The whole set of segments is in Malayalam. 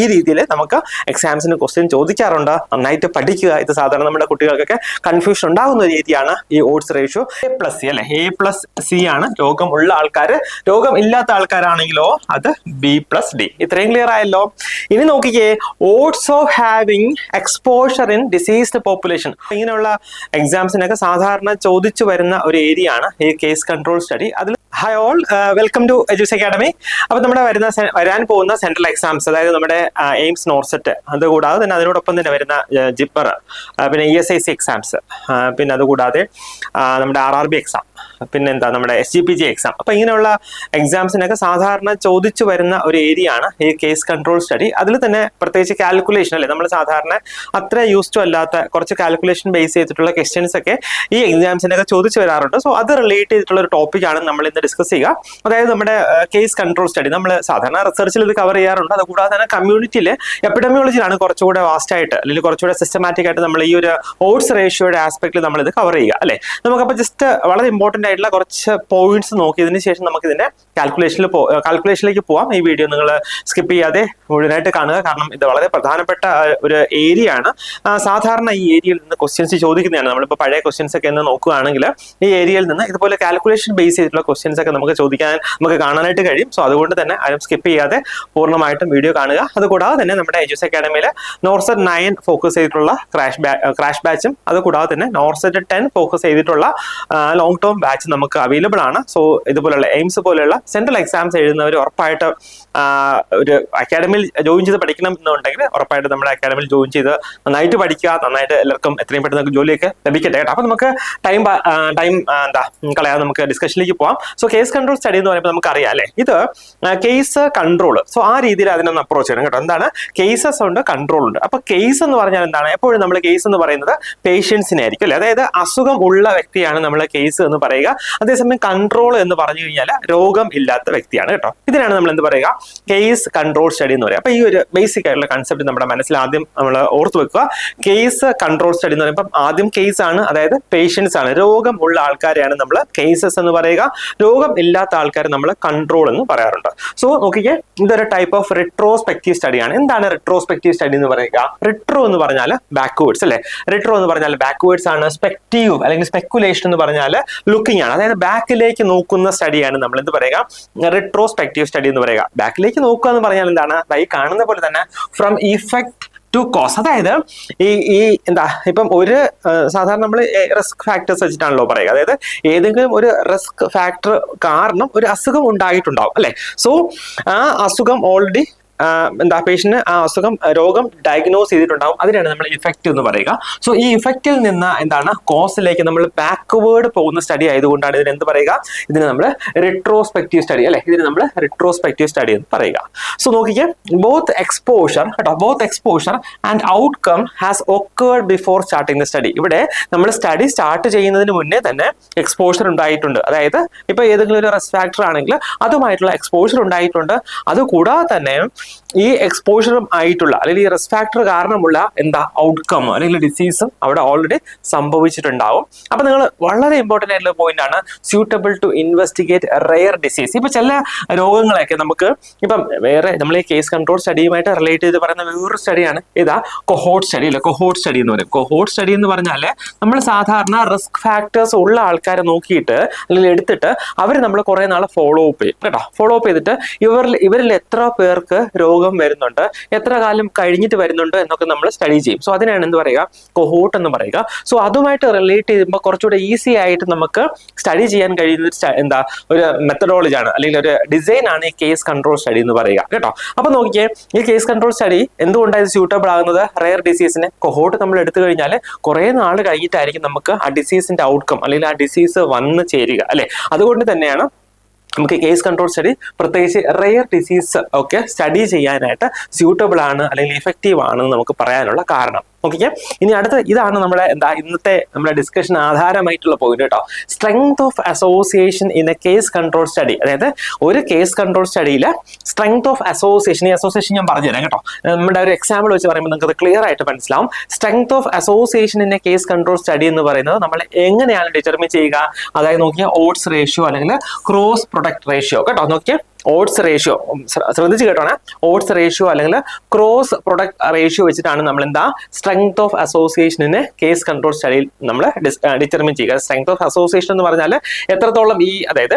ഈ രീതിയിൽ നമുക്ക് എക്സാംസിന് ക്വസ്റ്റ്യൻ ചോദിക്കാറുണ്ട്. നന്നായിട്ട് പഠിക്കുക. ഇത് സാധാരണ നമ്മുടെ കുട്ടികൾക്കൊക്കെ കൺഫ്യൂഷൻ ഉണ്ടാകുന്ന ഒരു രീതിയാണ് ഈ ഓഡ്സ് റേഷ്യോ. A+C അല്ലെ, A+C ആണ് രോഗമുള്ള ആൾക്കാർ. രോഗം ഇല്ലാത്ത ആൾക്കാരാണെങ്കിലോ അത് B+D. ഇത്രയും ക്ലിയർ ആയല്ലോ. ഇനി നോക്കിക്കേ, odds of having exposure in diseased population. ഇങ്ങനെയുള്ള എക്സാംസിനൊക്കെ സാധാരണ ചോദിച്ചു വരുന്ന ഒരു ഏരിയ ആണ് ഈ കേസ് കൺട്രോൾ സ്റ്റഡി. അതിൽ hi all, welcome to Edus academy. അപ്പൊ നമ്മുടെ വരാൻ പോകുന്ന സെൻട്രൽ എക്സാംസ്, അതായത് നമ്മുടെ എയിംസ്, നോർസെറ്റ്, അതുകൂടാതെ തന്നെ അതിനോടൊപ്പം തന്നെ വരുന്ന ജിപ്പർ, പിന്നെ ESIC എക്സാംസ്, പിന്നെ അതുകൂടാതെ നമ്മുടെ RRB എക്സാം, പിന്നെ എന്താ നമ്മുടെ SGPG എക്സാം. അപ്പൊ ഇങ്ങനെയുള്ള എക്സാംസിനൊക്കെ സാധാരണ ചോദിച്ചു വരുന്ന ഒരു ഏരിയ ആണ് ഈ കേസ് കൺട്രോൾ സ്റ്റഡി. അതിൽ തന്നെ പ്രത്യേകിച്ച് കാൽക്കുലേഷൻ അല്ലെ, നമ്മൾ സാധാരണ അത്ര യൂസ് ടു അല്ലാത്ത കുറച്ച് കാൽക്കുലേഷൻ ബേസ് ചെയ്തിട്ടുള്ള ക്വസ്റ്റ്യൻസ് ഒക്കെ ഈ എക്സാംസിനൊക്കെ ചോദിച്ചു വരാറുണ്ട്. സോ അത് റിലേറ്റ് ചെയ്തിട്ടുള്ള ഒരു ടോപ്പിക്കാണ് നമ്മൾ ഇന്ന് ഡിസ്കസ് ചെയ്യുക. അതായത് നമ്മുടെ കേസ് കൺട്രോൾ സ്റ്റഡി നമ്മൾ സാധാരണ റിസർച്ചിൽ ഇത് കവർ ചെയ്യാറുണ്ട്. അതുകൂടാതെ തന്നെ കമ്മ്യൂണിറ്റിയിൽ എപ്പിഡമിയോളജിയിലാണ് കുറച്ചുകൂടെ വാസ്റ്റ് ആയിട്ട് അല്ലെങ്കിൽ കുറച്ചുകൂടെ സിസ്റ്റമാറ്റിക് ആയിട്ട് നമ്മൾ ഈ ഒരു ഓഡ്സ് റേഷ്യോയുടെ ആസ്പെക്റ്റിൽ നമ്മൾ ഇത് കവർ ചെയ്യുക അല്ലെ. നമുക്കപ്പോൾ ജസ്റ്റ് വളരെ ഇമ്പോർട്ടന്റ് ആയിട്ടുള്ള കുറച്ച് പോയിന്റ്സ് നോക്കിയതിന് ശേഷം നമുക്ക് ഇതിന്റെ കാൽക്കുലേഷനിലേക്ക് പോവാം. ഈ വീഡിയോ നിങ്ങൾ സ്കിപ്പ് ചെയ്യാതെ മുഴുവനായിട്ട് കാണുക, കാരണം ഇത് വളരെ പ്രധാനപ്പെട്ട ഒരു ഏരിയ ആണ്. സാധാരണ ഈ ഏരിയയിൽ നിന്ന് ക്വസ്റ്റ്യൻസ് ചോദിക്കുന്നതാണ്. നമ്മളിപ്പോൾ പഴയ ക്വസ്റ്റ്യൻസ് ഒക്കെ എന്ന് നോക്കുകയാണെങ്കിൽ ഈ ഏരിയയിൽ നിന്ന് ഇതുപോലെ കാൽക്കുലേഷൻ ബേസ് ചെയ്തിട്ടുള്ള ക്വസ്റ്റ്യൻസ് ഒക്കെ നമുക്ക് കാണാനായിട്ട് കഴിയും. സോ അതുകൊണ്ട് തന്നെ ആരും സ്കിപ്പ് ചെയ്യാതെ പൂർണ്ണമായിട്ടും വീഡിയോ കാണുക. അതുകൂടാതെ തന്നെ നമ്മുടെ എജ്യൂസ് അക്കാഡമിയിൽ നോർസെറ്റ് 9 ഫോക്കസ് ചെയ്തിട്ടുള്ള ക്രാഷ് ബാച്ചും അതുകൂടാതെ തന്നെ നോർസെറ്റ് 10 ഫോക്കസ് ചെയ്തിട്ടുള്ള ലോങ് ടേം ബാച്ച് നമുക്ക് അവൈലബിൾ ആണ്. സോ ഇതുപോലുള്ള എയിംസ് പോലെയുള്ള സെൻട്രൽ എക്സാംസ് എഴുതുന്നവർ ഉറപ്പായിട്ട് ഒരു അക്കാഡമിയിൽ ജോയിൻ ചെയ്ത് പഠിക്കണം എന്നുണ്ടെങ്കിൽ ഉറപ്പായിട്ട് നമ്മുടെ അക്കാഡമിയിൽ ജോയിൻ ചെയ്ത് നന്നായിട്ട് പഠിക്കുക. നന്നായിട്ട് എല്ലാവർക്കും എത്രയും പെട്ടെന്ന് ജോലിയൊക്കെ ലഭിക്കട്ടെ കേട്ടോ. അപ്പൊ നമുക്ക് ടൈം കളയാതെ നമുക്ക് ഡിസ്കഷനിലേക്ക് പോവാം. സോ കേസ് കൺട്രോൾ സ്റ്റഡി എന്ന് പറയുമ്പോൾ നമുക്ക് അറിയാം അല്ലെ, ഇത് കേസ് കൺട്രോൾ. സോ ആ രീതിയിൽ അതിനൊന്ന് അപ്രോച്ച് ചെയ്യണം കേട്ടോ. എന്താണ് കേസസ് ഉണ്ട്, കൺട്രോൾ ഉണ്ട്. അപ്പൊ കേസ് എന്ന് പറഞ്ഞാൽ എന്താണ്? എപ്പോഴും നമ്മൾ കേസ് എന്ന് പറയുന്നത് പേഷ്യൻസിനെ ആയിരിക്കും അല്ലെ, അതായത് അസുഖം ഉള്ള വ്യക്തിയാണ് നമ്മൾ കേസ് എന്ന് പറയുക. അതേസമയം കൺട്രോൾ എന്ന് പറഞ്ഞു കഴിഞ്ഞാൽ രോഗം ഇല്ലാത്ത വ്യക്തിയാണ് കേട്ടോ. ഇതിനാണ് നമ്മൾ എന്ത് പറയുക, കേസ് കൺട്രോൾ സ്റ്റഡി എന്ന് പറയുക. അപ്പൊ ഈ ഒരു ബേസിക് ആയിട്ടുള്ള കൺസെപ്റ്റ് നമ്മുടെ മനസ്സിൽ ആദ്യം നമ്മൾ ഓർത്ത് വെക്കുക. കേസ് കൺട്രോൾ സ്റ്റഡി എന്ന് പറയുമ്പോൾ ആദ്യം കേസ് ആണ്, അതായത് പേഷ്യൻസ് ആണ്. രോഗം ഉള്ള ആൾക്കാരെയാണ് നമ്മൾ കേസസ് എന്ന് പറയുക. രോഗം ഇല്ലാത്ത ആൾക്കാർ നമ്മൾ കൺട്രോൾ എന്ന് പറയാറുണ്ട്. സോ നോക്കിക്കേ, ഇതൊരു ടൈപ്പ് ഓഫ് റിട്രോസ്പെക്റ്റീവ് സ്റ്റഡിയാണ്. എന്താണ് റിട്രോസ്പെക്റ്റീവ് സ്റ്റഡി എന്ന് പറയുക? റിട്രോ എന്ന് പറഞ്ഞാൽ ബാക്ക്വേർഡ്സ് അല്ലെ. റിട്രോ എന്ന് പറഞ്ഞാൽ ബാക്ക്വേർഡ്സ് ആണ്. സ്പെക്റ്റീവ് അല്ലെങ്കിൽ സ്പെക്കുലേഷൻ എന്ന് പറഞ്ഞാൽ ലുക്കിംഗ് ആണ്, അതായത് ബാക്കിലേക്ക് നോക്കുന്ന സ്റ്റഡിയാണ് നമ്മൾ എന്ത് പറയുക, റിട്രോസ്പെക്റ്റീവ് സ്റ്റഡി എന്ന് പറയുക. ബാക്കിലേക്ക് നോക്കുക എന്ന് പറഞ്ഞാൽ എന്താണ്? ഈ കാണുന്ന പോലെ തന്നെ ഫ്രം ഇഫക്ട് ടു കോസ്. അതായത് ഈ എന്താ, ഇപ്പം ഒരു സാധാരണ നമ്മൾ റിസ്ക് ഫാക്ടേഴ്സ് വെച്ചിട്ടാണല്ലോ പറയുക. അതായത് ഏതെങ്കിലും ഒരു റിസ്ക് ഫാക്ടർ കാരണം ഒരു അസുഖം ഉണ്ടായിട്ടുണ്ടാവും അല്ലെ. സോ ആ അസുഖം ഓൾറെഡി പേഷ്യന്റ് ആ രോഗം ഡയഗ്നോസ് ചെയ്തിട്ടുണ്ടാവും. അതിനാണ് നമ്മൾ ഇഫക്റ്റ് എന്ന് പറയുക. സോ ഈ ഇഫക്റ്റിൽ നിന്ന് എന്താണ് കോസിലേക്ക് നമ്മൾ ബാക്ക്വേർഡ് പോകുന്ന സ്റ്റഡി ആയതുകൊണ്ടാണ് ഇതിന് എന്ത് പറയുക, ഇതിന് നമ്മൾ റിട്രോസ്പെക്റ്റീവ് സ്റ്റഡി അല്ലെ, ഇതിന് നമ്മൾ റിട്രോസ്പെക്റ്റീവ് സ്റ്റഡി എന്ന് പറയുക. സോ നോക്കിക്കേ, both exposure and outcome has occurred before starting the study. ഇവിടെ നമ്മൾ സ്റ്റഡി സ്റ്റാർട്ട് ചെയ്യുന്നതിന് മുന്നേ തന്നെ എക്സ്പോഷർ ഉണ്ടായിട്ടുണ്ട്. അതായത് ഇപ്പൊ ഏതെങ്കിലും ഒരു റിസ്ക് ഫാക്ടർ ആണെങ്കിൽ അതുമായിട്ടുള്ള എക്സ്പോഷർ ഉണ്ടായിട്ടുണ്ട്. അതുകൂടാതെ തന്നെ ഈ എക്സ്പോഷറും ആയിട്ടുള്ള അല്ലെങ്കിൽ ഈ റിസ്ക് ഫാക്ടർ കാരണമുള്ള ഔട്ട്കം അല്ലെങ്കിൽ ഡിസീസും അവിടെ ഓൾറെഡി സംഭവിച്ചിട്ടുണ്ടാവും. അപ്പൊ നിങ്ങൾ വളരെ ഇമ്പോർട്ടന്റ് ആയിട്ടുള്ള പോയിന്റ് ആണ് suitable to investigate rare disease. ഇപ്പൊ ചില രോഗങ്ങളൊക്കെ നമുക്ക് ഇപ്പം വേറെ നമ്മൾ ഈ കേസ് കൺട്രോൾ സ്റ്റഡിയുമായിട്ട് റിലേറ്റ് ചെയ്ത് പറയുന്ന വേറൊരു സ്റ്റഡിയാണ് കൊഹോർട്ട് സ്റ്റഡി അല്ലെ. കൊഹോർട്ട് സ്റ്റഡി എന്ന് പറയും. കൊഹോർട്ട് സ്റ്റഡി എന്ന് പറഞ്ഞാൽ നമ്മൾ സാധാരണ റിസ്ക് ഫാക്ടേഴ്സ് ഉള്ള ആൾക്കാരെ നോക്കിയിട്ട് അല്ലെങ്കിൽ എടുത്തിട്ട് അവർ നമ്മൾ കുറെ നാൾ ഫോളോ അപ്പ് ചെയ്യും കേട്ടോ. ഫോളോ അപ്പ് ചെയ്തിട്ട് ഇവരിൽ എത്ര പേർക്ക് രോഗം വരുന്നുണ്ട്, എത്ര കാലം കഴിഞ്ഞിട്ട് വരുന്നുണ്ട് എന്നൊക്കെ നമ്മൾ സ്റ്റഡി ചെയ്യും. സോ അതിനാണ് എന്ത് പറയുക, കൊഹോർട്ട് എന്ന് പറയുക. സോ അതുമായിട്ട് റിലേറ്റ് ചെയ്യുമ്പോൾ കുറച്ചുകൂടെ ഈസി ആയിട്ട് നമുക്ക് സ്റ്റഡി ചെയ്യാൻ കഴിയുന്ന ഒരു മെത്തഡോളജി ആണ് അല്ലെങ്കിൽ ഒരു ഡിസൈൻ ആണ് ഈ കേസ് കൺട്രോൾ സ്റ്റഡി എന്ന് പറയുക കേട്ടോ. അപ്പൊ നോക്കിയേ, ഈ കേസ് കൺട്രോൾ സ്റ്റഡി എന്തുകൊണ്ടാണ് ഇത് സ്യൂട്ടബിൾ ആകുന്നത്? റെയർ ഡിസീസിന് കൊഹോർട്ട് നമ്മൾ എടുത്തു കഴിഞ്ഞാൽ കുറെ നാൾ കഴിഞ്ഞിട്ടായിരിക്കും നമുക്ക് ആ ഡിസീസിന്റെ ഔട്ട്കം അല്ലെങ്കിൽ ആ ഡിസീസ് വന്ന് ചേരുക അല്ലെ. അതുകൊണ്ട് തന്നെയാണ് നമുക്ക് കേസ് കൺട്രോൾ സ്റ്റഡി പ്രത്യേകിച്ച് റെയർ ഡിസീസ് ഒക്കെ സ്റ്റഡി ചെയ്യാനായിട്ട് സ്യൂട്ടബിൾ ആണ് അല്ലെങ്കിൽ ഇഫക്റ്റീവ് ആണെന്ന് നമുക്ക് പറയാനുള്ള കാരണം. ഓക്കെ, ഇനി അടുത്ത ഇതാണ് നമ്മുടെ ഇന്നത്തെ നമ്മുടെ ഡിസ്കഷൻ ആധാരമായിട്ടുള്ള പോയിന്റ് കേട്ടോ. Strength of association in a case control study. അതായത് ഒരു കേസ് കൺട്രോൾ സ്റ്റഡിയിൽ സ്ട്രെങ്ത് ഓഫ് അസോസിയേഷൻ, ഈ അസോസിയേഷൻ ഞാൻ പറഞ്ഞുതരാം കേട്ടോ. നമ്മുടെ ഒരു എക്സാമ്പിൾ വെച്ച് പറയുമ്പോൾ നിങ്ങൾക്ക് ക്ലിയർ ആയിട്ട് മനസ്സിലാവും. Strength of association in a case control study എന്ന് പറയുന്നത് നമ്മൾ എങ്ങനെയാണ് ഡിറ്റർമിൻ ചെയ്യുക? അതായത് നോക്കിയാൽ ഓഡ്സ് റേഷ്യോ അല്ലെങ്കിൽ ക്രോസ് പ്രൊഡക്റ്റ് റേഷ്യോ കേട്ടോ. നോക്കിയാൽ ഓട്സ് റേഷ്യോ ശ്രദ്ധിച്ച് കേട്ടോണേ, ഓട്സ് റേഷ്യോ അല്ലെങ്കിൽ ക്രോസ് പ്രൊഡക്റ്റ് റേഷ്യോ വെച്ചിട്ടാണ് നമ്മൾ എന്താ സ്ട്രെങ്ത് ഓഫ് അസോസിയേഷനെ കേസ് കൺട്രോൾ സ്റ്റഡിയിൽ നമ്മൾ ഡിറ്റർമിൻ ചെയ്യുക. സ്ട്രെങ്ത് ഓഫ് അസോസിയേഷൻ എന്ന് പറഞ്ഞാൽ എത്രത്തോളം അതായത്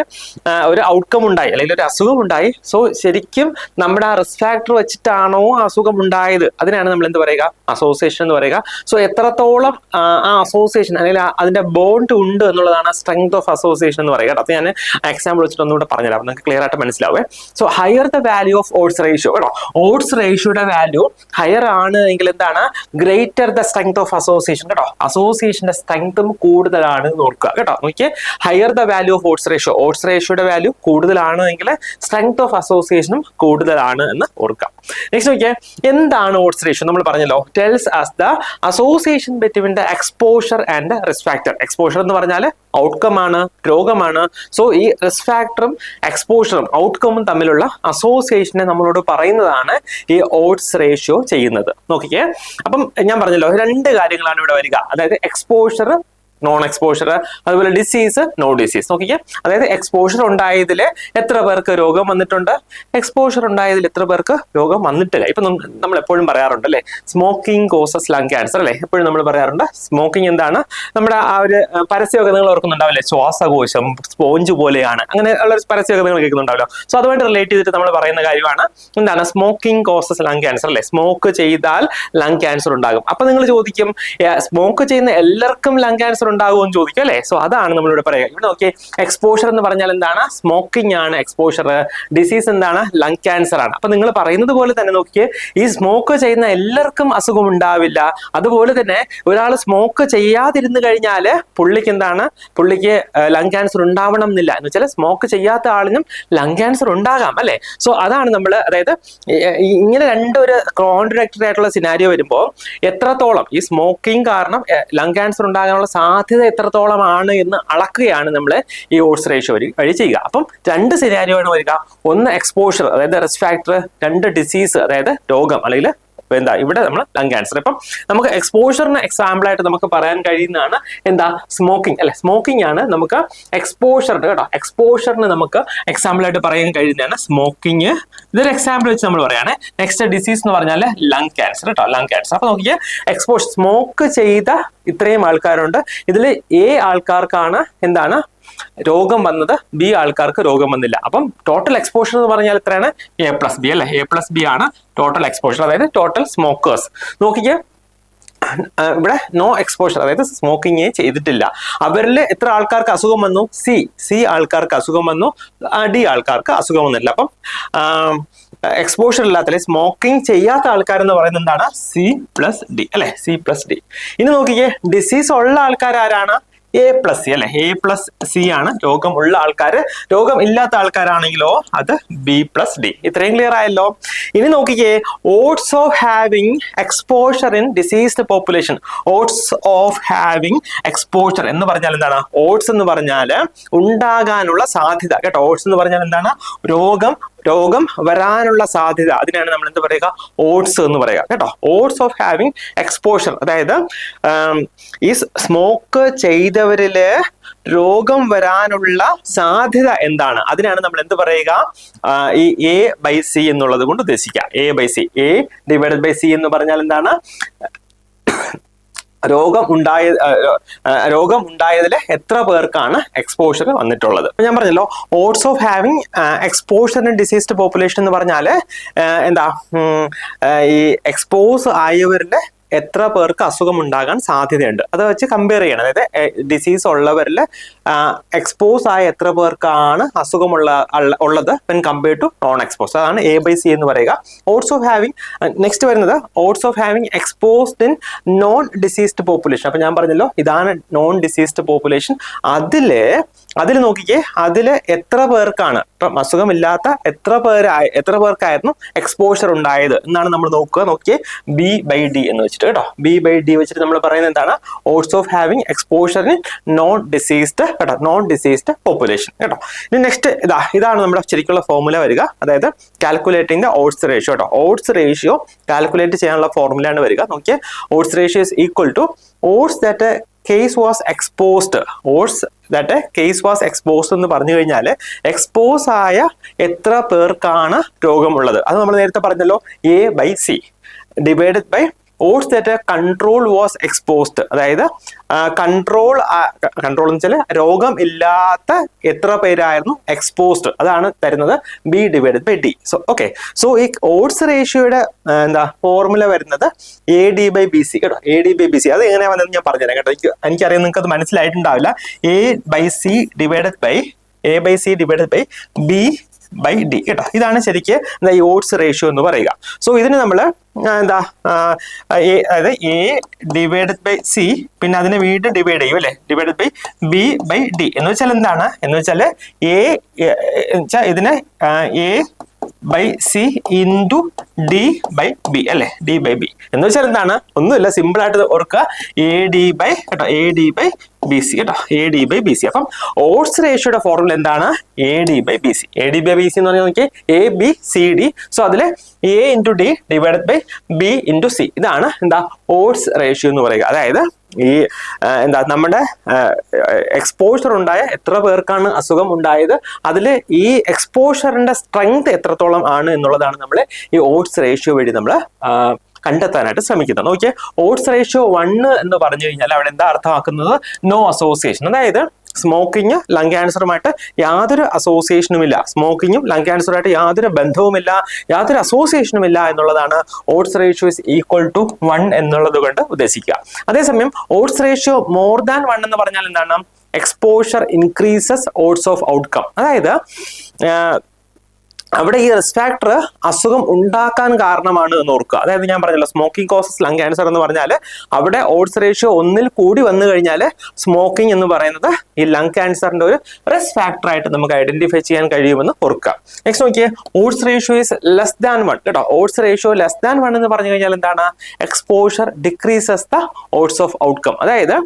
ഒരു ഔട്ട്കം ഉണ്ടായി അല്ലെങ്കിൽ ഒരു അസുഖം ഉണ്ടായി, സോ ശരിക്കും നമ്മുടെ ആ റിസ്ക് ഫാക്ടർ വെച്ചിട്ടാണോ അസുഖം ഉണ്ടായത്, അതിനാണ് നമ്മൾ എന്ത് പറയുക, അസോസിയേഷൻ എന്ന് പറയുക. സോ എത്രത്തോളം ആ അസോസിയേഷൻ അല്ലെങ്കിൽ അതിന്റെ ബോണ്ട് ഉണ്ട് എന്നുള്ളതാണ് സ്ട്രെങ്ത് ഓഫ് അസോസിയേഷൻ എന്ന് പറയുക. അത് ഞാൻ എക്സാമ്പിൾ വെച്ചിട്ട് ഒന്നുകൂടെ പറഞ്ഞുതരാം, നിങ്ങൾക്ക് ക്ലിയർ ആയിട്ട് മനസ്സിലാവേ. So higher the value of odds ratio കേട്ടോ, ഓട്സ് റേഷ്യോയുടെ വാല്യൂ ഹയർ ആണ് എങ്കിൽ എന്താണ്, greater the strength of association കേട്ടോ, അസോസിയേഷന്റെ സ്ട്രെങ്തും കൂടുതലാണ് നോക്കുക കേട്ടോ. നോക്കിയേ, higher the value of odds ratio, odds റേഷ്യോയുടെ വാല്യൂ കൂടുതലാണ് എങ്കിൽ സ്ട്രെങ്ത് ഓഫ് അസോസിയേഷനും കൂടുതലാണ് എന്ന് ഓർക്കാം. നെക്സ്റ്റ് നോക്കിയേ, എന്താണ് ഓട്സ് റേഷ്യോ? നമ്മൾ പറഞ്ഞല്ലോ, tells us the association between the exposure and risk factor. Exposure എന്ന് പറഞ്ഞാൽ ഔട്ട്കം ആണ്, രോഗമാണ്. സോ ഈ റിസ്ക് ഫാക്ടറും എക്സ്പോഷറും ഔട്ട്കമും തമ്മിലുള്ള അസോസിയേഷനെ നമ്മളോട് പറയുന്നതാണ് ഈ ഓട്സ് റേഷ്യോ ചെയ്യുന്നത്. നോക്കിക്കേ, അപ്പം ഞാൻ പറഞ്ഞല്ലോ രണ്ട് കാര്യങ്ങളാണ് ഇവിടെ വരിക, അതായത് എക്സ്പോഷർ, നോൺ എക്സ്പോഷർ, അതുപോലെ ഡിസീസ്, നോ ഡിസീസ്. നോക്കിക്കേ, അതായത് എക്സ്പോഷർ ഉണ്ടായതിൽ എത്ര പേർക്ക് രോഗം വന്നിട്ടുണ്ട്, എക്സ്പോഷർ ഉണ്ടായതിൽ എത്ര പേർക്ക് രോഗം വന്നിട്ടില്ല. ഇപ്പൊ നമ്മൾ എപ്പോഴും പറയാറുണ്ട് അല്ലെ, സ്മോക്കിംഗ് കോസസ് ലങ് ക്യാൻസർ അല്ലെ, എപ്പോഴും നമ്മൾ പറയാറുണ്ട്. സ്മോക്കിംഗ് എന്താണ്, നമ്മുടെ ആ ഒരു പരസ്യമൊക്കെ നിങ്ങൾ ഓർക്കുന്നുണ്ടാവില്ലേ, ശ്വാസകോശം സ്പോഞ്ച് പോലെയാണ്, അങ്ങനെ ഉള്ള പരസ്യമൊക്കെ നിങ്ങൾ കേൾക്കുന്നുണ്ടാവല്ലോ. സോ അതുമായിട്ട് റിലേറ്റ് ചെയ്തിട്ട് നമ്മൾ പറയുന്ന കാര്യമാണ് എന്താണ്, സ്മോക്കിംഗ് കോസസ് ലങ് ക്യാൻസർ അല്ലെ, സ്മോക്ക് ചെയ്താൽ ലങ് ക്യാൻസർ ഉണ്ടാകും. അപ്പൊ നിങ്ങൾ ചോദിക്കും, സ്മോക്ക് ചെയ്യുന്ന എല്ലാവർക്കും ലങ് ക്യാൻസർ ഉണ്ടാകുമെന്ന് ചോദിക്കും അല്ലെ. സോ അതാണ് നമ്മളിവിടെ പറയുക. ഇവിടെ നോക്കിയേ, എക്സ്പോഷർ എന്ന് പറഞ്ഞാൽ എന്താണ്, സ്മോക്കിംഗ് ആണ് എക്സ്പോഷർ, ഡിസീസ് എന്താണ്, ലങ് ക്യാൻസർ ആണ്. അപ്പൊ നിങ്ങൾ പറയുന്നത് പോലെ തന്നെ നോക്കിയേ, ഈ സ്മോക്ക് ചെയ്യുന്ന എല്ലാവർക്കും അസുഖം ഉണ്ടാവില്ല. അതുപോലെ തന്നെ ഒരാൾ സ്മോക്ക് ചെയ്യാതിരുന്നു കഴിഞ്ഞാൽ പുള്ളിക്ക് എന്താണ്, പുള്ളിക്ക് ലങ് ക്യാൻസർ ഉണ്ടാവണം എന്നില്ല. എന്ന് വെച്ചാൽ സ്മോക്ക് ചെയ്യാത്ത ആളിനും ലങ് ക്യാൻസർ ഉണ്ടാകാം അല്ലെ. സോ അതാണ് നമ്മൾ, അതായത് ഇങ്ങനെ രണ്ടൊരു കോൺട്രാക്ടറി ആയിട്ടുള്ള സിനാരിയോ വരുമ്പോൾ എത്രത്തോളം ഈ സ്മോക്കിംഗ് കാരണം ലങ് ക്യാൻസർ ഉണ്ടാകാനുള്ള സാധ്യത എത്രത്തോളമാണ് എന്ന് അളക്കുകയാണ് നമ്മൾ ഈ ഓട്സ് റേഷ്യോ വഴി ചെയ്യുക. അപ്പം രണ്ട് സിനാരിയോ ആണ് വരിക, ഒന്ന് എക്സ്പോഷർ അതായത് റിസ്ക് ഫാക്ടർ, രണ്ട് ഡിസീസ് അതായത് രോഗം അല്ലെങ്കിൽ എന്താ ഇവിടെ നമ്മൾ ലങ് ക്യാൻസർ. ഇപ്പം നമുക്ക് എക്സ്പോഷറിന് എക്സാമ്പിൾ ആയിട്ട് നമുക്ക് പറയാൻ കഴിയുന്നതാണ് എന്താ, സ്മോക്കിംഗ് അല്ലെ. സ്മോക്കിംഗ് ആണ് നമുക്ക് എക്സ്പോഷറിന് കേട്ടോ, എക്സ്പോഷറിന് നമുക്ക് എക്സാമ്പിൾ ആയിട്ട് പറയാൻ കഴിയുന്നതാണ് സ്മോക്കിംഗ്. ഇതൊരു എക്സാമ്പിൾ വെച്ച് നമ്മൾ പറയുകയാണ്. നെക്സ്റ്റ് ഡിസീസ് എന്ന് പറഞ്ഞാൽ ലങ് ക്യാൻസർ കേട്ടോ, ലങ് ക്യാൻസർ. അപ്പൊ നോക്കിയാൽ എക്സ്പോഷർ, സ്മോക്ക് ചെയ്ത ഇത്രയും ആൾക്കാരുണ്ട്, ഇതിൽ എ ആൾക്കാർക്കാണ് എന്താണ് രോഗം വന്നത്, ബി ആൾക്കാർക്ക് രോഗം വന്നില്ല. അപ്പം ടോട്ടൽ എക്സ്പോഷർ എന്ന് പറഞ്ഞാൽ എത്രയാണ്, A+B അല്ലെ, A+B ആണ് ടോട്ടൽ എക്സ്പോഷർ, അതായത് ടോട്ടൽ സ്മോക്കേഴ്സ്. നോക്കിക്കേ, ഇവിടെ നോ എക്സ്പോഷർ അതായത് സ്മോക്കിംഗ് ചെയ്തിട്ടില്ല, അവരിൽ എത്ര ആൾക്കാർക്ക് അസുഖം വന്നു, സി ആൾക്കാർക്ക് അസുഖം വന്നു, ഡി ആൾക്കാർക്ക് അസുഖം വന്നില്ല. അപ്പം എക്സ്പോഷർ ഇല്ലാത്ത സ്മോക്കിംഗ് ചെയ്യാത്ത ആൾക്കാർ എന്ന് പറയുന്നത് എന്താണ്, C+D അല്ലെ, C+D. ഇനി നോക്കിക്കേ, ഡിസീസ് ഉള്ള ആൾക്കാർ ആരാണ്, A+C അല്ലെ, A+C ആണ് രോഗമുള്ള ആൾക്കാർ. രോഗം ഇല്ലാത്ത ആൾക്കാരാണെങ്കിലോ അത് B+D. ഇത്രയും ക്ലിയർ ആയല്ലോ. ഇനി നോക്കിക്കേ, oats of having exposure in diseased population. Oats of having exposure എന്ന് പറഞ്ഞാൽ എന്താണ്, ഓട്സ് എന്ന് പറഞ്ഞാൽ ഉണ്ടാകാനുള്ള സാധ്യത കേട്ടോ. ഓട്സ് എന്ന് പറഞ്ഞാൽ എന്താണ്, രോഗം വരാനുള്ള സാധ്യത, അതിനാണ് നമ്മൾ എന്ത് പറയുക, ഓട്സ് എന്ന് പറയുക കേട്ടോ. ഓട്സ് ഓഫ് ഹാവിങ് എക്സ്പോഷർ, അതായത് ഈ സ്മോക്ക് ചെയ്തവരില് രോഗം വരാനുള്ള സാധ്യത എന്താണ്, അതിനാണ് നമ്മൾ എന്ത് പറയുക, ഈ A/C എന്നുള്ളത് കൊണ്ട് ഉദ്ദേശിക്കുക. A/C, A/C എന്ന് പറഞ്ഞാൽ എന്താണ്, രോഗം ഉണ്ടായതിൽ എത്ര പേർക്കാണ് എക്സ്പോഷർ വന്നിട്ടുള്ളത്. ഞാൻ പറഞ്ഞല്ലോ, oats of having exposure in diseased population എന്ന് പറഞ്ഞാൽ എന്താ, ഈ എക്സ്പോസ് ആയവരിൽ എത്ര പേർക്ക് അസുഖം ഉണ്ടാകാൻ സാധ്യതയുണ്ട് അത് വെച്ച് കമ്പയർ ചെയ്യണം. അതായത് ഡിസീസ് ഉള്ളവരിൽ എക്സ്പോസ് ആയ എത്ര പേർക്കാണ് ഉള്ളത് when compared to non expose, അതാണ് A/C എന്ന് പറയുക. ഓട്സ് ഓഫ് ഹാവിങ്, നെക്സ്റ്റ് വരുന്നത് odds of having exposed in non diseased population. അപ്പൊ ഞാൻ പറഞ്ഞല്ലോ, ഇതാണ് നോൺ ഡിസീസ്ഡ് പോപ്പുലേഷൻ. അതിൽ നോക്കിക്കേ, അതിൽ എത്ര പേർക്കാണ്, ഇപ്പം അസുഖമില്ലാത്ത എത്ര പേർക്കായിരുന്നു എക്സ്പോഷർ ഉണ്ടായത് എന്നാണ് നമ്മൾ നോക്കിയേ, B/D എന്ന് വെച്ചിട്ട് കേട്ടോ. B/D വെച്ചിട്ട് നമ്മൾ പറയുന്നത് എന്താണ്, odds of having exposure in non diseased കേട്ടോ, നോൺ ഡിസീസ്ഡ് പോപ്പുലേഷൻ കേട്ടോ. ഇനി നെക്സ്റ്റ് ഇതാണ് നമ്മുടെ ശരിക്കുള്ള ഫോർമുല വരിക, അതായത് കാൽക്കുലേറ്റിംഗ് ദ ഓട്സ് റേഷ്യോ കേട്ടോ. ഓട്സ് റേഷ്യോ കാൽക്കുലേറ്റ് ചെയ്യാനുള്ള ഫോർമുലയാണ് വരിക. നോക്കിയേ, odds ratio is equal to odds that case was exposed, oats that case was exposed എന്ന് പറഞ്ഞു കഴിഞ്ഞാൽ എക്സ്പോസ് ആയ എത്ര പേർക്കാണ് രോഗമുള്ളത്. അത് നമ്മൾ നേരത്തെ പറഞ്ഞല്ലോ, A/C divided by odds that control was exposed. അതായത് കൺട്രോൾ എന്ന് വെച്ചാൽ രോഗം ഇല്ലാത്ത എത്ര പേരായിരുന്നു എക്സ്പോസ്ഡ്, അതാണ് തരുന്നത് B divided by D. So okay, so ഈ ഓട്സ് റേഷ്യോയുടെ ഫോർമുല വരുന്നത് AD/BC കേട്ടോ. AD/BC അത് എങ്ങനെയാ വന്നതെന്ന് ഞാൻ പറഞ്ഞുതരാം കേട്ടോ. എനിക്കറിയാം നിങ്ങൾക്ക് അത് മനസ്സിലായിട്ടുണ്ടാവില്ല. A/C ഡിവൈഡഡ് ബൈ B/D കേട്ടോ. ഇതാണ് ശരിക്ക് ഈ ഓട്സ് റേഷ്യോ എന്ന് പറയുക. സോ ഇതിന് നമ്മൾ അതായത് A ഡിവൈഡഡ് ബൈ C, പിന്നെ അതിനെ വീണ്ടും ഡിവൈഡ് ചെയ്യും അല്ലെ, ഡിവൈഡഡ് ബൈ B/D എന്ന് വെച്ചാൽ എന്താണ് എന്ന് വെച്ചാൽ ഇതിനെ A/C ഇൻറ്റു D/B അല്ലെ, D/B എന്ന് വെച്ചാൽ എന്താണ്, ഒന്നുമില്ല, സിമ്പിൾ ആയിട്ട് ഓർക്കുക, AD/BC കേട്ടോ, AD/BC. അപ്പം ഓട്സ് റേഷ്യോയുടെ ഫോർമുല എന്താണ്, AD/BC. AD/BC എന്ന് പറഞ്ഞാൽ നോക്കിയേ ABCD. സോ അതില് A into D divided by B into C. ഇതാണ് ഓട്സ് റേഷ്യോ എന്ന് പറയുക. അതായത് ഈ നമ്മുടെ എക്സ്പോഷർ ഉണ്ടായ എത്ര പേർക്കാണ് അസുഖം ഉണ്ടായത്, അതിൽ ഈ എക്സ്പോഷറിന്റെ സ്ട്രെങ്ത് എത്രത്തോളം ആണ് എന്നുള്ളതാണ് നമ്മൾ ഈ ഓട്സ് റേഷ്യോ വഴി നമ്മൾ കണ്ടെത്താനായിട്ട് ശ്രമിക്കുന്നത്. നോക്കിയേ, ഓട്സ് റേഷ്യോ 1 എന്ന് പറഞ്ഞു കഴിഞ്ഞാൽ അവിടെ എന്താ അർത്ഥമാക്കുന്നത്, നോ അസോസിയേഷൻ. അതായത് സ്മോക്കിങ് ലങ് ക്യാൻസറുമായിട്ട് യാതൊരു അസോസിയേഷനുമില്ല, സ്മോക്കിങ്ങും ലങ് ക്യാൻസറുമായിട്ട് യാതൊരു ബന്ധവുമില്ല, യാതൊരു അസോസിയേഷനുമില്ല എന്നുള്ളതാണ് odds ratio is equal to 1 എന്നുള്ളത് കൊണ്ട് ഉദ്ദേശിക്കുക. അതേസമയം ഓട്സ് റേഷ്യോ മോർ ദാൻ 1 എന്ന് പറഞ്ഞാൽ എന്താണ്, exposure increases oats of outcome. അതായത് അവിടെ ഈ റിസ്ക് ഫാക്ടർ അസുഖം ഉണ്ടാക്കാൻ കാരണമാണ് എന്ന് ഓർക്കുക. അതായത് ഞാൻ പറഞ്ഞല്ലോ, സ്മോക്കിംഗ് കോസസ് ലങ് ക്യാൻസർ എന്ന് പറഞ്ഞാൽ അവിടെ ഓട്സ് റേഷ്യോ 1 കൂടി വന്നു കഴിഞ്ഞാൽ സ്മോക്കിംഗ് എന്ന് പറയുന്നത് ഈ ലങ് ക്യാൻസറിന്റെ ഒരു റിസ്ക് ഫാക്ടർ ആയിട്ട് നമുക്ക് ഐഡന്റിഫൈ ചെയ്യാൻ കഴിയുമെന്ന് ഓർക്കുക. നെക്സ്റ്റ് നോക്കിയേ, odds ratio is less than 1 കേട്ടോ. ഓട്സ് റേഷ്യോ ലെസ് ദാൻ 1 എന്ന് പറഞ്ഞു കഴിഞ്ഞാൽ എന്താണ്, exposure decreases the odds of outcome. അതായത്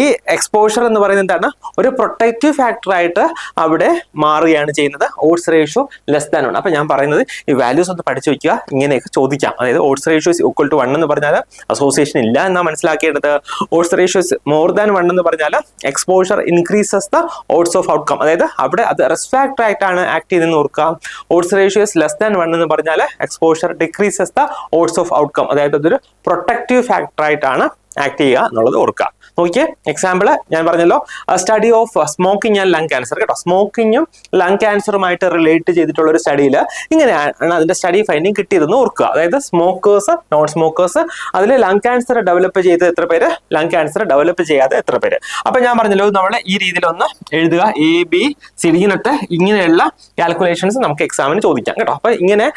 ഈ എക്സ്പോഷർ എന്ന് പറയുന്നത് എന്താണ്, ഒരു പ്രൊട്ടക്റ്റീവ് ഫാക്ടർ ആയിട്ട് അവിടെ മാറുകയാണ് ചെയ്യുന്നത് ഓട്സ് റേഷ്യോ ലെസ്. അപ്പൊ ഞാൻ പറയുന്നത് ഈ വാല്യൂസ് ഒന്ന് പഠിച്ചു വെക്കുക, ഇങ്ങനെയൊക്കെ ചോദിക്കാം. അതായത് odds ratio is equal to 1 എന്ന് പറഞ്ഞാൽ അസോസിയേഷൻ ഇല്ല എന്നാ മനസ്സിലാക്കേണ്ടത്. Odds ratio is more than 1 എന്ന് പറഞ്ഞാൽ exposure increases the odds of outcome. അതായത് അവിടെ അത് റിസ്ക് ഫാക്ടർ ആയിട്ടാണ് ആക്ട് ചെയ്തെന്ന് ഓർക്കുക. Odds ratio is less than 1 എന്ന് പറഞ്ഞാൽ exposure decreases the odds of outcome. അതായത് അതൊരു പ്രൊട്ടക്റ്റീവ് ഫാക്ടർ ആയിട്ടാണ് ആക്ട് ചെയ്യുക എന്നുള്ളത് ഓർക്കുക. നോക്കിയേ, എക്സാമ്പിൾ ഞാൻ പറഞ്ഞല്ലോ, study of smoking and lung cancer കേട്ടോ. സ്മോക്കിങ്ങും ലങ് ക്യാൻസറുമായിട്ട് റിലേറ്റ് ചെയ്തിട്ടുള്ള ഒരു സ്റ്റഡിയിൽ ഇങ്ങനെയാണ് അതിന്റെ സ്റ്റഡി ഫൈൻഡിങ് കിട്ടിയതെന്ന് ഓർക്കുക. അതായത് സ്മോക്കേഴ്സ്, നോൺ സ്മോക്കേഴ്സ്, അതിൽ ലങ് ക്യാൻസർ ഡെവലപ്പ് ചെയ്ത് എത്ര പേര്, ലങ് ക്യാൻസർ ഡെവലപ്പ് ചെയ്യാതെ എത്ര പേര്. അപ്പൊ ഞാൻ പറഞ്ഞല്ലോ, നമ്മൾ ഈ രീതിയിൽ ഒന്ന് എഴുതുക, ABCD ഇങ്ങനെയുള്ള കാൽക്കുലേഷൻസ് നമുക്ക് എക്സാമിന് ചോദിക്കാം കേട്ടോ. അപ്പൊ ഇങ്ങനെ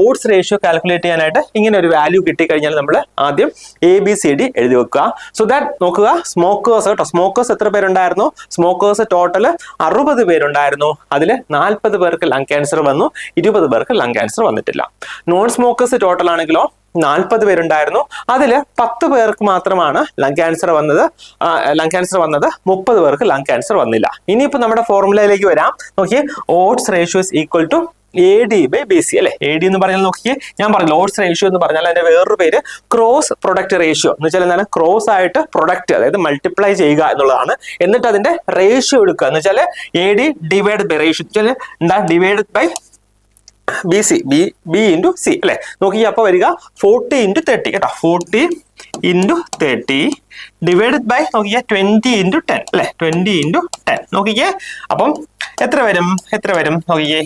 ഓട്സ് റേഷ്യോ കാൽക്കുലേറ്റ് ചെയ്യാനായിട്ട് ഇങ്ങനെ ഒരു വാല്യൂ കിട്ടിക്കഴിഞ്ഞാൽ നമ്മൾ ആദ്യം ABCD എഴുതി വെക്കുക. സോ ദാറ്റ് നോക്കുക, സ്മോക്കേഴ്സ് കേട്ടോ, സ്മോക്കേഴ്സ് എത്ര പേരുണ്ടായിരുന്നു, സ്മോക്കേഴ്സ് ടോട്ടൽ 60 പേരുണ്ടായിരുന്നു. അതിൽ 40 പേർക്ക് ലങ് ക്യാൻസർ വന്നു, 20 പേർക്ക് ലങ് ക്യാൻസർ വന്നിട്ടില്ല. നോൺ സ്മോക്കേഴ്സ് ടോട്ടൽ ആണെങ്കിലോ 40 പേരുണ്ടായിരുന്നു. അതിൽ 10 പേർക്ക് മാത്രമാണ് ലങ് ക്യാൻസർ വന്നത്. 30 പേർക്ക് ലങ് ക്യാൻസർ വന്നില്ല. ഇനിയിപ്പോ നമ്മുടെ ഫോർമുലയിലേക്ക് വരാം. നോക്കിയേ, odds ratio is equal to AD/BC അല്ലെ. AD എന്ന് പറഞ്ഞാൽ നോക്കിയേ, ഞാൻ പറഞ്ഞു ഓട്സ് റേഷ്യോ എന്ന് പറഞ്ഞാൽ അതിന്റെ വേറൊരു പേര് ക്രോസ് പ്രൊഡക്റ്റ് റേഷ്യോ എന്ന് വെച്ചാൽ എന്താണ്, ക്രോസ് ആയിട്ട് പ്രൊഡക്റ്റ്, അതായത് മൾട്ടിപ്ലൈ ചെയ്യുക എന്നുള്ളതാണ്. എന്നിട്ട് അതിന്റെ റേഷ്യോ എടുക്കുക എന്ന് വെച്ചാൽ AD ഡിവൈഡ് ബൈ റേഷ്യോ എന്താ, divide by B into C അല്ലെ. നോക്കിയേ, അപ്പൊ വരിക 40 ഇൻറ്റു 30 കേട്ടോ. 40 ഇൻറ്റു 30 ഡിവൈഡഡ് ബൈ നോക്കിയേ 20 ഇൻറ്റു 10 അല്ലെ. 20 ഇൻറ്റു 10 നോക്കിയേ, അപ്പം എത്ര വരും നോക്കിയേ,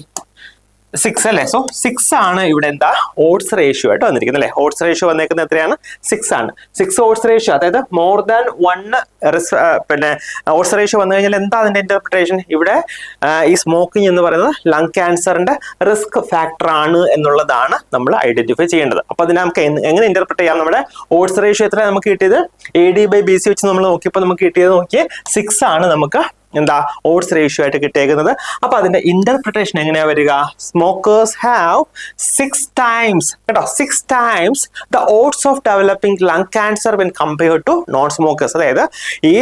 6 അല്ലെ. സോ 6 ആണ് ഇവിടെ എന്താ ഓട്സ് റേഷ്യോ ആയിട്ട് വന്നിരിക്കുന്നത് അല്ലെ. ഓട്സ് റേഷ്യോ വന്നേക്കുന്നത് എത്രയാണ്, 6 ആണ്. 6 ഓട്സ് റേഷ്യോ, അതായത് മോർ ദാൻ 1 പിന്നെ ഓട്സ് റേഷ്യോ വന്നു കഴിഞ്ഞാൽ എന്താ അതിന്റെ ഇന്റർപ്രിട്ടേഷൻ, ഇവിടെ ഈ സ്മോക്കിംഗ് എന്ന് പറയുന്നത് ലങ് ക്യാൻസറിന്റെ റിസ്ക് ഫാക്ടർ ആണ് എന്നുള്ളതാണ് നമ്മൾ ഐഡന്റിഫൈ ചെയ്യേണ്ടത്. അപ്പൊ അതിനെ നമുക്ക് എങ്ങനെ ഇന്റർപ്രിറ്റ് ചെയ്യാം, നമ്മുടെ ഓട്സ് റേഷ്യോ എത്ര നമുക്ക് കിട്ടിയത്, AD/BC വെച്ച് നമ്മൾ നോക്കിയപ്പോൾ നമുക്ക് കിട്ടിയത് നോക്കിയേ 6 ആണ് നമുക്ക് എന്താ ഓട്സ് റേഷ്യോ ആയിട്ട് കിട്ടിയേക്കുന്നത്. അപ്പൊ അതിന്റെ ഇന്റർപ്രിട്ടേഷൻ എങ്ങനെയാ വരിക? സ്മോക്കേഴ്സ് ഹാവ് 6 times കേട്ടോ, 6 times the odds of developing lung cancer when compared to non smokers. അതായത് ഈ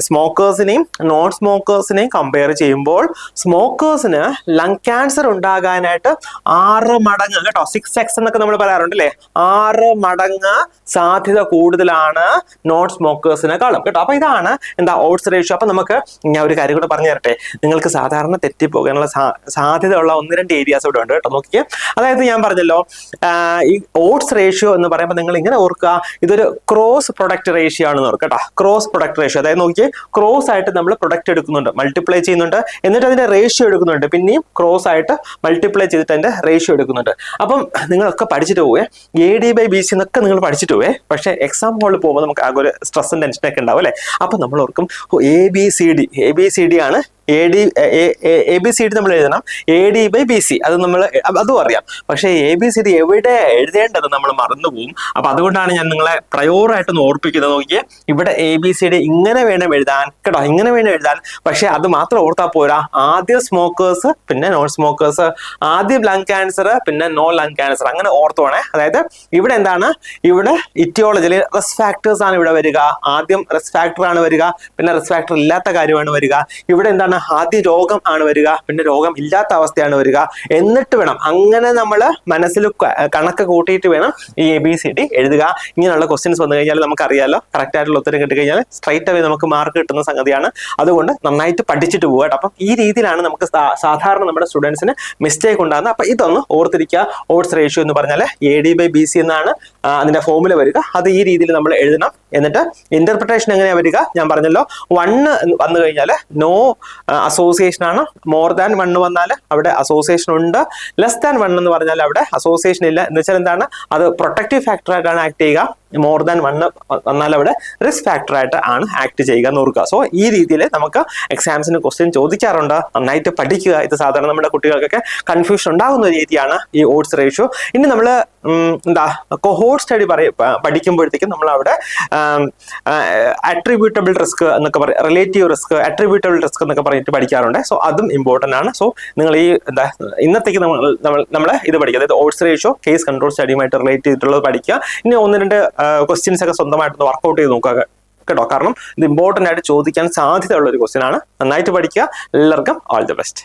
സ്മോക്കേഴ്സിനെയും നോൺ സ്മോക്കേഴ്സിനെയും കമ്പയർ ചെയ്യുമ്പോൾ സ്മോക്കേഴ്സിന് ലങ് ക്യാൻസർ ഉണ്ടാകാനായിട്ട് 6 മടങ്ങ് കേട്ടോ, 6x എന്നൊക്കെ നമ്മൾ പറയാറുണ്ട് അല്ലേ, 6 മടങ്ങ് സാധ്യത കൂടുതലാണ് നോൺ സ്മോക്കേഴ്സിനെക്കാളും കേട്ടോ. അപ്പൊ ഇതാണ് എന്താ ഓട്സ് റേഷ്യോ. അപ്പൊ നമുക്ക് ഞാൻ ഒരു കാര്യം കൂടെ പറഞ്ഞു തരട്ടെ. നിങ്ങൾക്ക് സാധാരണ തെറ്റിപ്പോകാനുള്ള സാധ്യതയുള്ള 1-2 ഏരിയാസ് ഇവിടെ ഉണ്ട് കേട്ടോ. നോക്കിയേ, അതായത് ഞാൻ പറഞ്ഞല്ലോ ഈ ഓട്സ് റേഷ്യോ എന്ന് പറയുമ്പോൾ നിങ്ങൾ ഇങ്ങനെ ഓർക്കുക, ഇതൊരു ക്രോസ് പ്രൊഡക്റ്റ് റേഷ്യോ ആണെന്ന് ഓർക്കുക കേട്ടോ. ക്രോസ് പ്രൊഡക്റ്റ് റേഷ്യോ, അതായത് നോക്കിയേ, ക്രോസ് ആയിട്ട് നമ്മൾ പ്രൊഡക്റ്റ് എടുക്കുന്നുണ്ട്, മൾട്ടിപ്ലൈ ചെയ്യുന്നുണ്ട്, എന്നിട്ട് അതിന്റെ റേഷ്യോ എടുക്കുന്നുണ്ട്, പിന്നെയും ക്രോസ് ആയിട്ട് മൾട്ടിപ്ലൈ ചെയ്തിട്ട് അതിന്റെ റേഷ്യോ എടുക്കുന്നുണ്ട്. അപ്പം നിങ്ങളൊക്കെ പഠിച്ചിട്ട് പോവേ, AD/BC എന്നൊക്കെ നിങ്ങൾ പഠിച്ചിട്ട് പോവേ. പക്ഷേ എക്സാം ഹോളിൽ പോകുമ്പോൾ നമുക്ക് ആകെ ഒരു സ്ട്രെസ്സും ടെൻഷനൊക്കെ ഉണ്ടാവും അല്ലേ. അപ്പൊ നമ്മൾ ഓർക്കും ABCD ആണ്, ABCD നമ്മൾ എഴുതണം, AD/BC അത് നമ്മൾ അതും അറിയാം. പക്ഷേ ABCD എവിടെ എഴുതേണ്ടത് നമ്മൾ മറന്നുപോകും. അപ്പൊ അതുകൊണ്ടാണ് ഞാൻ നിങ്ങളെ പ്രയോറായിട്ടൊന്ന് ഓർപ്പിക്കുന്നത്. നോക്കിയേ, ഇവിടെ ABCD ഇങ്ങനെ വേണം എഴുതാൻ കേട്ടോ, ഇങ്ങനെ വേണം എഴുതാൻ. പക്ഷെ അത് മാത്രം ഓർത്താൽ പോരാ, ആദ്യം സ്മോക്കേഴ്സ് പിന്നെ നോൺ സ്മോക്കേഴ്സ്, ആദ്യം ലങ് ക്യാൻസർ പിന്നെ നോ ലങ് ക്യാൻസർ, അങ്ങനെ ഓർത്തോണേ. അതായത് ഇവിടെ എന്താണ്, ഇവിടെ ഇറ്റിയോളജിയിൽ റിസ്ക് ഫാക്ടേഴ്സ് ആണ് ഇവിടെ വരിക. ആദ്യം റിസ്ക് ഫാക്ടർ ആണ് വരിക, പിന്നെ റിസ്ക് ഫാക്ടർ ഇല്ലാത്ത കാര്യമാണ് വരിക. ഇവിടെ എന്താണ്, ആദ്യം രോഗം ആണ് വരിക, പിന്നെ രോഗം ഇല്ലാത്ത അവസ്ഥയാണ് വരിക. എന്നിട്ട് വേണം, അങ്ങനെ നമ്മൾ മനസ്സിൽ കണക്ക് കൂട്ടിയിട്ട് വേണം ഈ ABCD എഴുതുക. ഇങ്ങനെയുള്ള ക്വസ്റ്റ്യൻസ് വന്നു കഴിഞ്ഞാൽ നമുക്കറിയാലോ, കറക്റ്റ് ആയിട്ടുള്ള ഉത്തരം കിട്ടിക്കഴിഞ്ഞാൽ സ്ട്രൈറ്റ് അവേ നമുക്ക് മാർക്ക് കിട്ടുന്ന സംഗതിയാണ്. അതുകൊണ്ട് നന്നായിട്ട് പഠിച്ചിട്ട് പോവുക കേട്ടോ. അപ്പം ഈ രീതിയിലാണ് നമുക്ക് സാധാരണ നമ്മുടെ സ്റ്റുഡൻസിന് മിസ്റ്റേക്ക് ഉണ്ടാകുന്നത്. അപ്പൊ ഇതൊന്ന് ഓർത്തിരിക്കുക. ഓട്സ് റേഷ്യോ എന്ന് പറഞ്ഞാൽ AD/BC എന്നാണ് അതിന്റെ ഫോർമുല വരിക. അത് ഈ രീതിയിൽ നമ്മൾ എഴുതണം. എന്നിട്ട് ഇന്റർപ്രിട്ടേഷൻ എങ്ങനെയാ വരിക? ഞാൻ പറഞ്ഞല്ലോ, 1 വന്നു കഴിഞ്ഞാൽ നോ അസോസിയേഷൻ ആണ്, മോർ ദാൻ 1 വന്നാൽ അവിടെ അസോസിയേഷൻ ഉണ്ട്, ലെസ് ദാൻ 1 എന്ന് പറഞ്ഞാൽ അവിടെ അസോസിയേഷൻ ഇല്ല. എന്ന് വെച്ചാൽ എന്താണ്, അത് പ്രൊട്ടക്റ്റീവ് ഫാക്ടർ ആയിട്ടാണ് ആക്ട് ചെയ്യുക. മോർ ദാൻ 1 വന്നാൽ അവിടെ റിസ്ക് ഫാക്ടർ ആയിട്ട് ആണ് ആക്ട് ചെയ്യുക എന്ന് ഓർക്കുക. സോ ഈ രീതിയിൽ നമുക്ക് എക്സാംസിന് ക്വസ്റ്റ്യൻ ചോദിക്കാറുണ്ട്. നന്നായിട്ട് പഠിക്കുക. ഇത് സാധാരണ നമ്മുടെ കുട്ടികൾക്കൊക്കെ കൺഫ്യൂഷൻ ഉണ്ടാകുന്ന ഒരു രീതിയാണ് ഈ ഓട്സ് റേഷ്യോ. ഇനി നമ്മൾ എന്താ കൊഹോർട്ട് സ്റ്റഡി പഠിക്കുമ്പോഴത്തേക്കും നമ്മൾ അവിടെ അട്രിബ്യൂട്ടബിൾ റിസ്ക് എന്നൊക്കെ പറയും, റിലേറ്റീവ് റിസ്ക്, അട്രിബ്യൂട്ടബിൾ റിസ്ക് എന്നൊക്കെ പറഞ്ഞിട്ട് പഠിക്കാറുണ്ട്. സോ അതും ഇമ്പോർട്ടന്റ് ആണ്. സോ നിങ്ങൾ ഈ എന്താ ഇന്നത്തേക്ക് നമ്മൾ ഇത് പഠിക്കുക, അതായത് ഓട്സ് റേഷ്യോ കേസ് കൺട്രോൾ സ്റ്റഡിയുമായിട്ട് റിലേറ്റ് ചെയ്തിട്ടുള്ളത് പഠിക്കുക. ഇനി 1-2 ക്വസ്റ്റ്യൻസ് ഒക്കെ സ്വന്തമായിട്ടൊന്ന് വർക്ക്ഔട്ട് ചെയ്ത് നോക്കുക കേട്ടോ. കാരണം ഇത് ഇമ്പോർട്ടന്റ് ആയിട്ട് ചോദിക്കാൻ സാധ്യതയുള്ള ഒരു ക്വസ്റ്റ്യൻ ആണ്. നന്നായിട്ട് പഠിക്കുക. എല്ലാവർക്കും ഓൾ ദി ബെസ്റ്റ്.